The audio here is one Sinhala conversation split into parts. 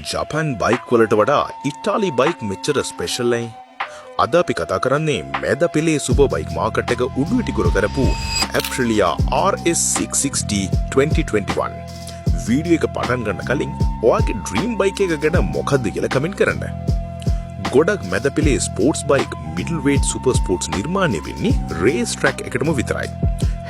ජපන් බයික් වලට වඩා ඉටාලි බයික් මෙච්චර ස්පෙෂල් ඇයි? අද අපි කතා කරන්නේ මැද පෙළේ සුපර් බයික් මාකට් එක උඩු ඉටිකුර කරපු Aprilia RS660 2021. වීඩියෝ එක පටන් ගන්න කලින් ඔයාගේ ඩ්‍රීම් බයික් එක ගැන මොකක්ද කියලා කමෙන්ට් කරන්න. ගොඩක් මැද පෙළේ sports bike middle weight super sports නිර්මාණය වෙන්නේ රේස් ට්‍රැක් එකටම විතරයි.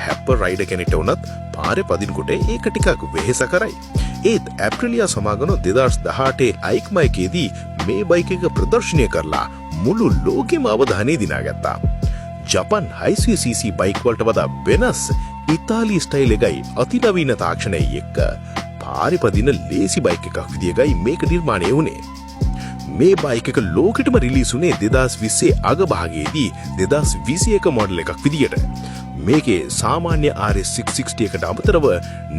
හැප්පර් රයිඩර් කෙනෙක්ට වුණත් පාරේ පදිනකොට ඒක ටිකක් වෙහෙස කරයි. ඒත් Aprilia සමාගම 2018 අයික්මා එකේදී මේ බයික් එක ප්‍රදර්ශනය කරලා මුළු ලෝකෙම අවධානය දිනාගත්තා. ජපන් 600cc බයික් වලට වඩා වෙනස් ඉතාලි ස්ටයිල් එකයි අතිනවීන තාක්ෂණයයි එක්ක පාරේ පදින ලේසි බයික් එකක් විදියටයි මේක නිර්මාණය වුණේ. මේ බයික් එක ලෝකෙටම රිලීස් වුණේ 2020 අගභාගයේදී 2021 මොඩල් එකක් විදියට. මේකේ සාමාන්‍ය RS660 එකට අමතරව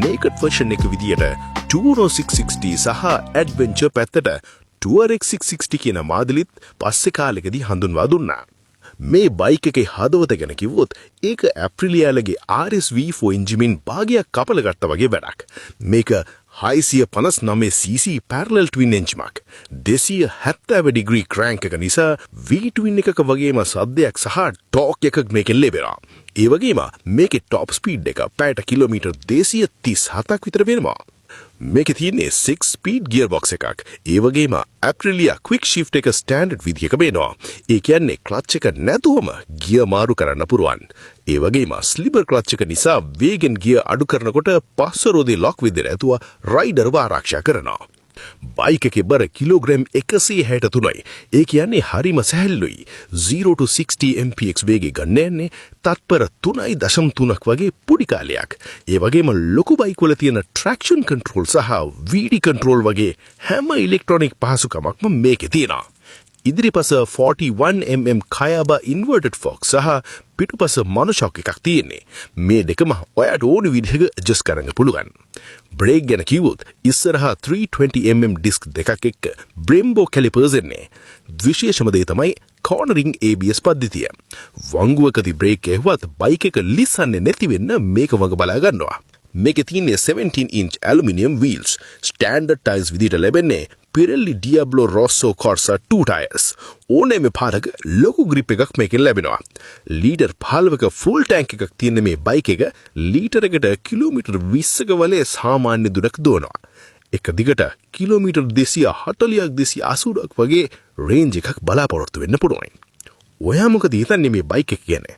naked version එක විදියට Touro 660 සහ adventure පැත්තට Tour X660 කියන මාදලිත් පස්සේ කාලෙකදී හඳුන්වා දුන්නා. මේ බයික් එකේ හදවත ගැන කිව්වොත් ඒක Apriliaලගේ RS V4 එන්ජිමින් භාගයක් කපලා ගත්තා වගේ වැඩක්. මේක 659cc parallel twin engine එකක්. 270 degree crank එක නිසා V-twin එකක වගේම සද්දයක් සහ torque එකක් මේකෙන් ලැබෙනවා. ඒ වගේම මේකේ top speed එක පැයට කිලෝමීටර් 237ක් විතර වෙනවා. මේකේ තියෙන්නේ 6 speed gearbox එකක්. ඒ වගේම Aprilia quick shift එක standard විදියක වෙනවා. ඒ කියන්නේ clutch එක නැතුවම gear මාරු කරන්න පුරුවන්. ඒ වගේම slipper clutch එක නිසා වේගෙන් gear අඩු කරනකොට පස්සරෝදේ lock විදියට ඇතුව rider ආරක්ෂා කරනවා. බයික් එකේ බර කිලෝග්‍රෑම් 163යි. ඒ කියන්නේ හරිම සැහැල්ලුයි. 0 to 60 mph වේගෙ ගන්න යන්නේ තත්පර 3.3ක් වගේ පොඩි කාලයක්. ඒ වගේම ලොකු බයික් වල තියෙන traction control සහ VD control වගේ හැම ඉලෙක්ට්‍රොනික පහසුකමක්ම මේකේ තියෙනවා. ඉදිරිපස 41mm Kayaba inverted fork සහ පිටුපස monoshock එකක් තියෙන්නේ. මේ දෙකම ඔයාට ඕන විදිහක adjust කරන්න පුළුවන්. බ්‍රේක් ගැන කිව්වොත් ඉස්සරහා 320mm disc දෙකක් එක්ක Brembo calipers එන්නේ. විශේෂම දේ තමයි cornering ABS පද්ධතිය. වංගුවකදී බ්‍රේක් ගැහුවත් බයික් එක ලිස්සන්නේ නැති වෙන්න මේක වග බලා ගන්නවා. මේකේ තියෙන්නේ 17-inch aluminium wheels. standard tires විදිහට ලැබෙන්නේ Pirelli Diablo Rosso Corsa 2 tires. ඕනෑම පාරක ලොකු grip එකක් මේකෙන් ලැබෙනවා. ලීටර් 15ක full tank එකක් තියෙන මේ බයික් එක ලීටරයකට කිලෝමීටර් 20ක වලේ සාමාන්‍ය දුරක් දුවනවා. එක දිගට කිලෝමීටර් 240ක් 280ක් වගේ රේන්ජ් එකක් බලාපොරොත්තු වෙන්න පුළුවන්. ඔයා මොකද හිතන්නේ මේ බයික් එක ගැන?